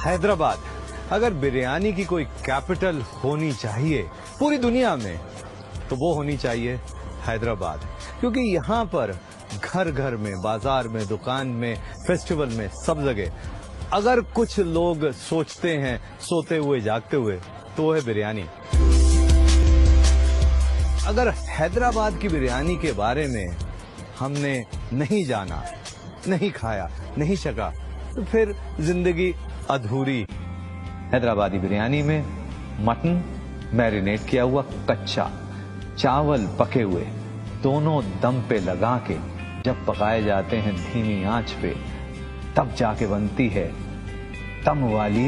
हैदराबाद, अगर बिरयानी की कोई कैपिटल होनी चाहिए पूरी दुनिया में तो वो होनी चाहिए हैदराबाद, क्योंकि यहाँ पर घर घर में, बाजार में, दुकान में, फेस्टिवल में, सब जगह अगर कुछ लोग सोचते हैं सोते हुए जागते हुए तो वो है बिरयानी। अगर हैदराबाद की बिरयानी के बारे में हमने नहीं जाना, नहीं खाया, नहीं चखा तो फिर जिंदगी अधूरी। हैदराबादी बिरयानी में मटन मैरिनेट किया हुआ कच्चा, चावल पके हुए, दोनों दम पे लगा के जब पकाए जाते हैं धीमी आंच पे, तब जाके बनती है दम वाली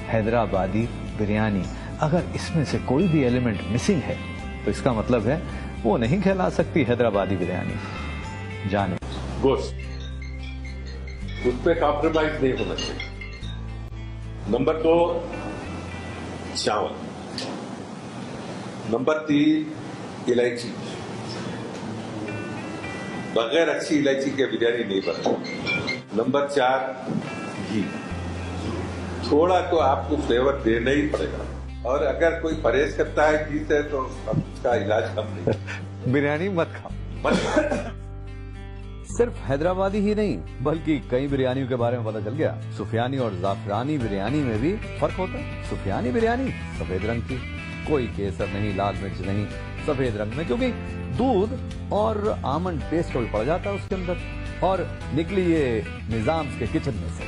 हैदराबादी बिरयानी। अगर इसमें से कोई भी एलिमेंट मिसिंग है तो इसका मतलब है वो नहीं कहला सकती हैदराबादी बिरयानी। जाने गोश्त, उस पर कॉम्प्रोमाइज नहीं होना चाहिए। नंबर 2 चावल, नंबर 3 इलायची। बगैर अच्छी इलायची के बिरयानी नहीं बनती। नंबर 4 घी। थोड़ा तो आपको फ्लेवर देना ही पड़ेगा, और अगर कोई परहेज करता है घी से तो उसका इलाज कम नहीं। बिरयानी मत खाओ। सिर्फ हैदराबादी ही नहीं बल्कि कई बिरयानियों के बारे में पता चल गया। सुफियानी और जाफरानी बिरयानी में भी फर्क होता है। सुफियानी बिरयानी सफेद रंग की, कोई केसर नहीं, लाल मिर्च नहीं, सफेद रंग में, क्योंकि दूध और आमंड पेस्ट भी पड़ जाता है उसके अंदर, और निकली ये निजाम के किचन में से।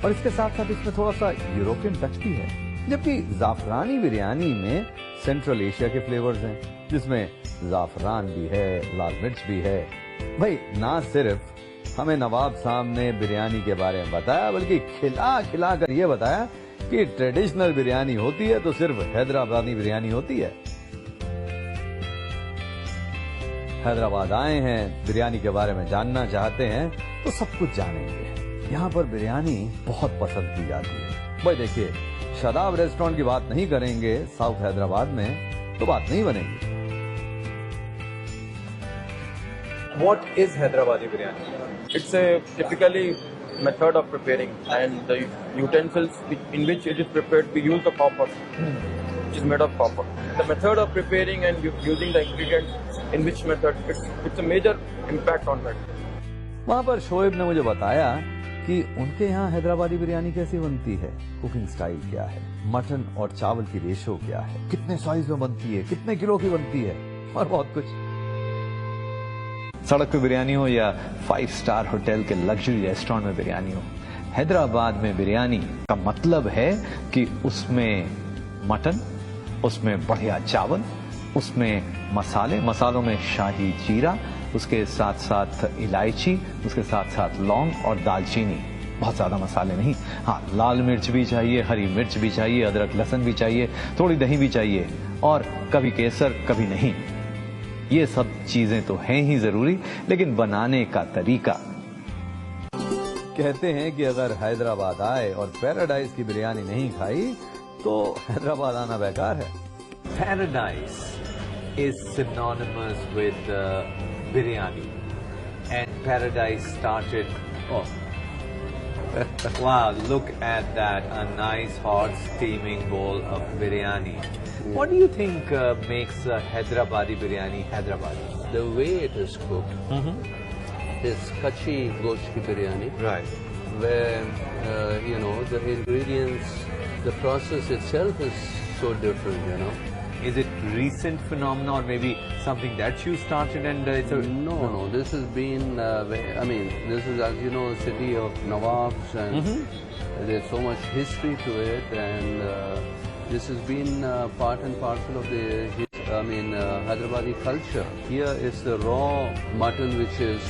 और इसके साथ साथ इसमें थोड़ा सा यूरोपियन टच भी है। जबकि जाफरानी बिरयानी में सेंट्रल एशिया के फ्लेवर्स हैं, जिसमें जाफरान भी है, लाल मिर्च भी है। भाई ना सिर्फ हमें नवाब साहब ने बिरयानी के बारे में बताया, बल्कि खिला खिला कर ये बताया कि ट्रेडिशनल बिरयानी होती है तो सिर्फ हैदराबादी बिरयानी होती है। हैदराबाद आए हैं, बिरयानी के बारे में जानना चाहते हैं तो सब कुछ जानेंगे। यहाँ पर बिरयानी बहुत पसंद की जाती है। भाई देखिए, शादाब रेस्टोरेंट की बात नहीं करेंगे साउथ हैदराबाद में तो बात नहीं बनेगी। What is Hyderabadi biryani? It's a typically method of preparing, and the utensils in which it is prepared, we use the copper, which is made of copper. The method of preparing and using the ingredients in which method, it's a major impact on that. वहाँ पर शोएब ने मुझे बताया कि उनके यहाँ हैदराबादी बिरयानी कैसी बनती है, कुकिंग स्टाइल क्या है, मटन और चावल की रेशो क्या है, कितने साइज में बनती है, कितने किलो की बनती है, और बहुत कुछ। सड़क पे बिरयानी हो या 5 स्टार होटल के लग्जरी रेस्टोरेंट में बिरयानी हो, हैदराबाद में बिरयानी का मतलब है कि उसमें मटन, उसमें बढ़िया चावल, उसमें मसाले, मसालों में शाही जीरा, उसके साथ साथ इलायची, उसके साथ साथ लौंग और दालचीनी। बहुत ज्यादा मसाले नहीं, हाँ लाल मिर्च भी चाहिए, हरी मिर्च भी चाहिए, अदरक लहसुन भी चाहिए, थोड़ी दही भी चाहिए, और कभी केसर कभी नहीं। ये सब चीजें तो हैं ही जरूरी, लेकिन बनाने का तरीका। कहते हैं कि अगर हैदराबाद आए और पैराडाइज की बिरयानी नहीं खाई तो हैदराबाद आना बेकार है। Paradise is synonymous with biryani, and paradise started. Oh, wow! Look at that, a nice hot steaming bowl of biryani. What do you think makes Hyderabadi biryani Hyderabadi? The way it is cooked. This kachi gosht ki biryani. Right. Where the ingredients, the process itself is so different. Is it recent phenomenon or maybe something that you started and it's a... No. This has been, this is, as you know, a city of Nawabs, and there's so much history to it, and this has been part and parcel of the, Hyderabadi culture. Here is the raw mutton which is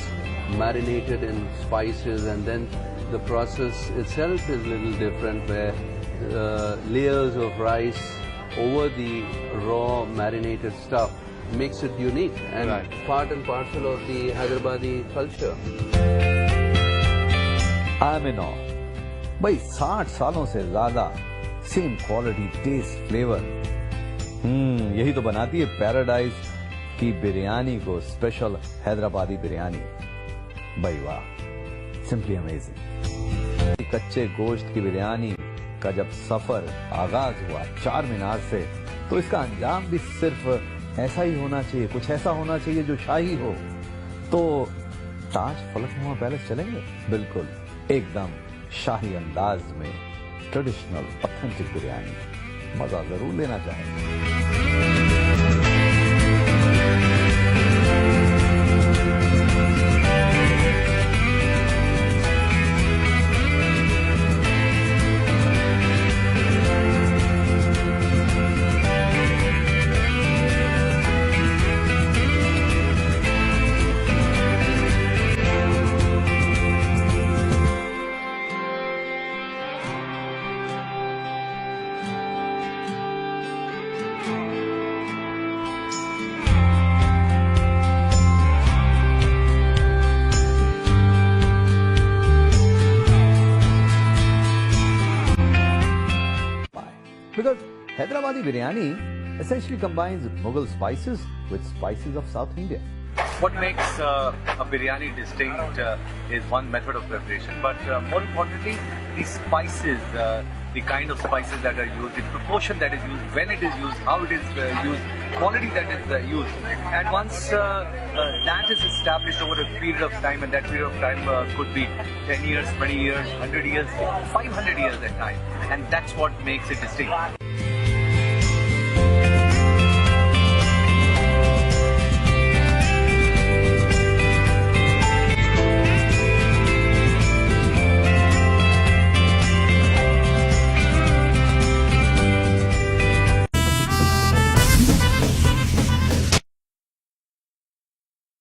marinated in spices, and then the process itself is a little different, where layers of rice over the raw marinated stuff makes it unique and part and parcel of the Hyderabadi culture. I'm in awe. भाई 60 सालों से ज्यादा same quality, test, flavour, यही तो बनाती है paradise की बिरयानी को स्पेशल हैदराबादी बिरयानी। भाई वाह, सिंपली अमेजिंग। कच्चे गोश्त की बिरयानी का जब सफर आगाज हुआ चार मीनार से, तो इसका अंजाम भी सिर्फ ऐसा ही होना चाहिए, कुछ ऐसा होना चाहिए जो शाही हो। तो ताज फलकनुमा पैलेस चलेंगे? बिल्कुल, एकदम शाही अंदाज में ट्रेडिशनल ऑथेंटिक बिरयानी, मजा जरूर लेना चाहेंगे। Because Hyderabadi biryani essentially combines Mughal spices with spices of South India. What makes a biryani distinct is one method of preparation, but more importantly, the spices, the kind of spices that are used, the proportion that is used, when it is used, how it is used, quality that is used. And once that is established over a period of time, and that period of time could be 10 years, 20 years, 100 years, 500 years at time, and that's what makes it distinct.